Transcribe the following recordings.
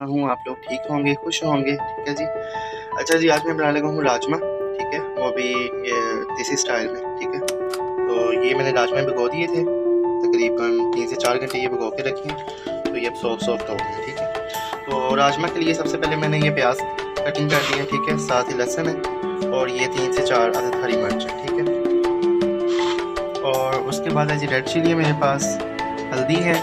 हूँ आप लोग ठीक होंगे, खुश होंगे, ठीक है जी। अच्छा जी, आज मैं बनाने लगा हूँ राजमा, ठीक है, वो भी ये देसी स्टाइल में, ठीक है। तो ये मैंने राजमा भिगो दिए थे, तकरीबन 3 से 4 घंटे ये भिगो के रखे हैं, तो ये अब सॉफ्ट हो गए, ठीक है। तो राजमा के लिए सबसे पहले मैंने ये प्याज कटिंग कर दी है, ठीक है, साथ ही लहसुन है और ये 3 से 4 अदद हरी मिर्च है, ठीक है। और उसके बाद है जी रेड चिली है मेरे पास, हल्दी है,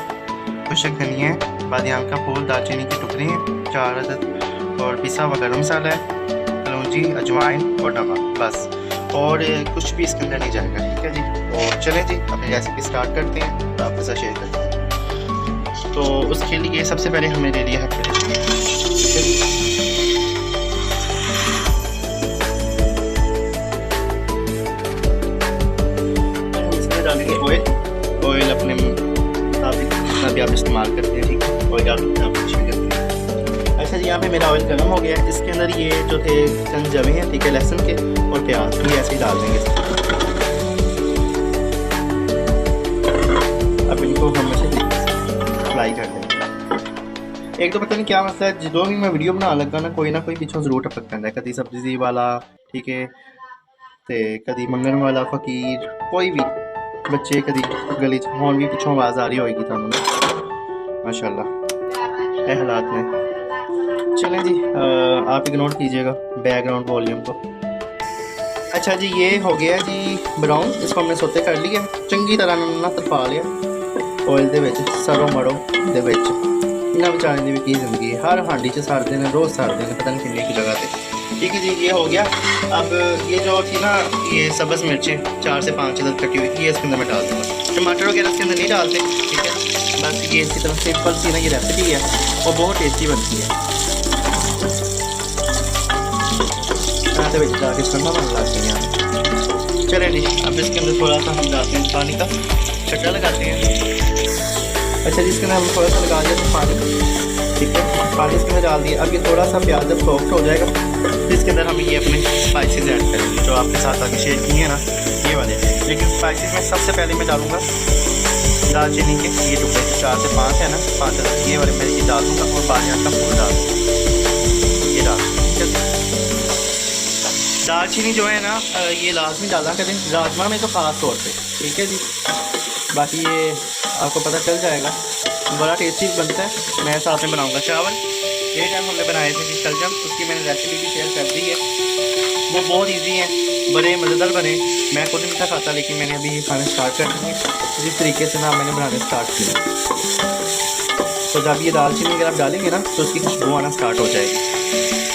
खुशक धनिया है, बादियाम का फूल, दालचीनी के टुकड़े हैं 4 अदद, और पिसा हुआ गरम मसाला है, कलौंजी, अजवाइन और नमक, बस। और कुछ भी इसके अंदर नहीं जाएगा, ठीक है जी। और चलें जी अपनी रेसिपी स्टार्ट करते हैं, तो आपके साथ शेयर करते हैं। तो उसके लिए सबसे पहले हमने ले लिया है, ठीक है जी, इसमें डालेंगे ऑयल अपने मुताबिक जितना भी आप इस्तेमाल करते हैं, ठीक है, ऑयल आप करते हैं। अच्छा जी, यहाँ पे मेरा ऑयल गर्म हो गया है, इसके अंदर ये जो थे चंद जवे हैं, ठीक है, लहसुन के और प्याज, ये ऐसे ही डाल देंगे। अब इनको हम फ्राई कर देंगे। एक तो पता नहीं क्या मसला है, जो भी मैं वीडियो बना लगा ना कोई पिछों जरूर टपक पैंदा है, कभी सब्जी वाला, ठीक है, ते कभी मंगन वाला फकीर, कोई भी बच्चे कभी गली हुण भी पिछों आवाज़ आ रही होगी तुहानूं माशाल्लाह ये हालात में। चलें जी, आप इग्नोर कीजिएगा बैकग्राउंड वॉल्यूम को। अच्छा जी, ये हो गया जी ब्राउन, इसको हमने सोते कर लिया, चंगी तरह ना तपा लिया ऑयल दे विच, सरो मड़ो दे विच। इन्हां बेचारियां दी भी की जिंदगी, हर हांडी च सड़ते हैं, रोज़ सड़ते हैं, पता नहीं कितनी की जगह पे, ठीक है जी। ये हो गया। अब ये जो थी ना ये सब्ज़ मिर्चें 4 से 5 अदद कटी हुई थी, ये इसके अंदर मैं डाल दूँगा। टमाटर वगैरह इसके अंदर नहीं डालते, ठीक है, बस ये इसी तरह सिंपल सी ना ये रेसिपी है और बहुत टेस्टी बनती है। जाके ठंडा बन लगती है। चलें जी, अब इसके अंदर थोड़ा सा हम डालते हैं पानी का छट्टा लगाते हैं। अच्छा जी, इसके अंदर हम थोड़ा सा लगा दिया पानी, ठीक है, पानी इसके अंदर डाल दिया। अब ये थोड़ा सा प्याज जब सॉफ्ट हो जाएगा तो इसके अंदर हम ये अपने स्पाइसेस ऐड करेंगे जो आपके साथ आगे शेयर किए हैं ना, ये वाले। लेकिन स्पाइसेस में सबसे पहले मैं डालूँगा दालचीनी के ये टुकड़े 4 से 5 है ना, 5 ये वाले मैं ये डाल दूँगा, और बादियाम का फूल डाल दूँगा, ये डाल, ठीक है। दालचीनी जो है ना ये लाजमी डाला करें राजमा में तो ख़ास तौर पे, ठीक है जी। बाकी ये आपको पता चल जाएगा, बड़ा टेस्टी बनता है। मैं साथ में बनाऊंगा चावल, ये टाइम हमने बनाए थे कि शलजम, उसकी मैंने रेसिपी भी शेयर कर दी है, वो बहुत इजी है, बड़े मज़ेदार बने। मैं खुद मीठा खाता, लेकिन मैंने अभी ये खाना स्टार्ट कर दिए जिस तरीके से ना मैंने बनाने स्टार्ट किया। तो जब ये दालचीनी अगर आप डालेंगे ना तो उसकी खुशबू आना स्टार्ट हो जाएगी।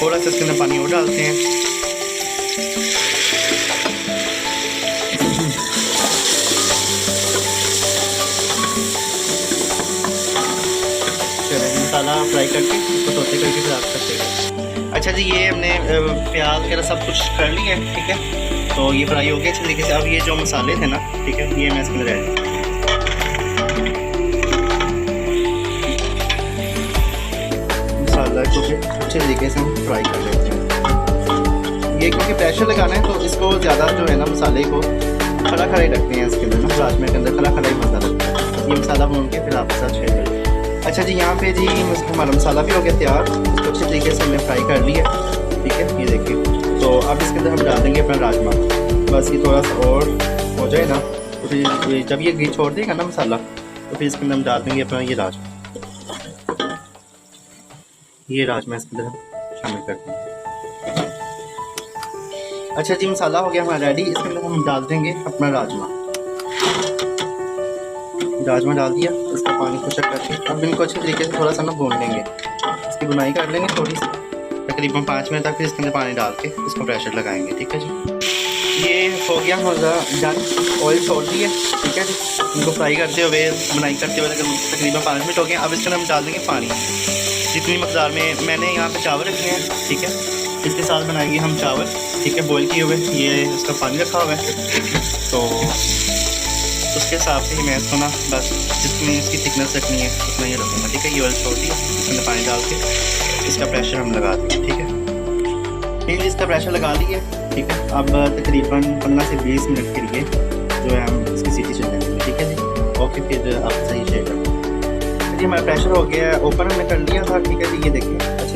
थोड़ा सा इसके अंदर पानी और डालते हैं। मसाला फ्राई करके उसको सोते करके फिर आप सकते हैं। अच्छा जी, ये हमने प्याज वगैरह सब कुछ कर लिया है, ठीक है, तो ये फ्राई हो गया अच्छे तरीके से। अब ये जो मसाले थे ना, ठीक है, ये मैं इसके अंदर ऐड, मसाला को अच्छे तरीके से हम फ्राई कर लेते हैं। ये क्योंकि प्रेशर लगाना है तो इसको ज़्यादा जो है ना मसाले को खड़ा खड़ा ही रखते हैं इसके अंदर, राजमा के अंदर खड़ा खड़ा ही मसाला लगता है। ये मसाला भून के फिर आपके साथ शेयर करें। अच्छा जी, यहाँ पे जी हमारा मसाला भी हो गया तैयार, इसको अच्छे तरीके से हमने फ्राई कर लिया, ठीक है, ये देखिए। तो अब इसके अंदर हम डाल देंगे अपना राजमा, बस ये थोड़ा सा और हो जाए ना, तो फिर जब ये घी छोड़ देगा ना मसाला तो फिर इसके अंदर हम डाल देंगे अपना ये राजमा, ये राजमा इसके अंदर शामिल कर देंगे। अच्छा जी, मसाला हो गया हमारा रेडी, इसके अंदर हम डाल देंगे अपना राजमा डाल दिया, इसका पानी खुशक करके अब इनको अच्छे तरीके से थोड़ा सा ना भून लेंगे, इसकी बुनाई कर लेंगे थोड़ी सी, तकरीबन 5 मिनट तक। फिर इसके अंदर पानी डाल के इसको प्रेशर लगाएंगे, ठीक है जी। ये हो गया मज़ा डन, ऑयल छोड़ दिए, ठीक है जी। इनको फ्राई करते हुए बुनाई करते हुए तकरीबन 5 मिनट हो गए। अब इसके अंदर हम डाल देंगे पानी, जितनी मकदार में मैंने यहाँ पे चावल रखे हैं, ठीक है, इसके साथ बनाएंगे हम चावल, ठीक है, बॉयल किए हुए, ये इसका पानी रखा हुआ है, तो उसके हिसाब से ही मैं इसको ना बस जितनी इसकी थिकनेस रखनी है उतना ही रखूँगा, ठीक है। ये ऑयल छोड़ दिया, इसमें पानी डाल के इसका प्रेशर हम लगा देंगे, ठीक है। फिर इसका प्रेशर लगा दिए, ठीक है। अब तकरीबन 15 से 20 मिनट के लिए जो है हम इसकी सीटी चल देंगे, ठीक है जी। ओके, फिर आप सही शेयर करें जी। हमारा प्रेशर हो गया है, ओपन हमने कर लिया था, ठीक है जी। ये देखिए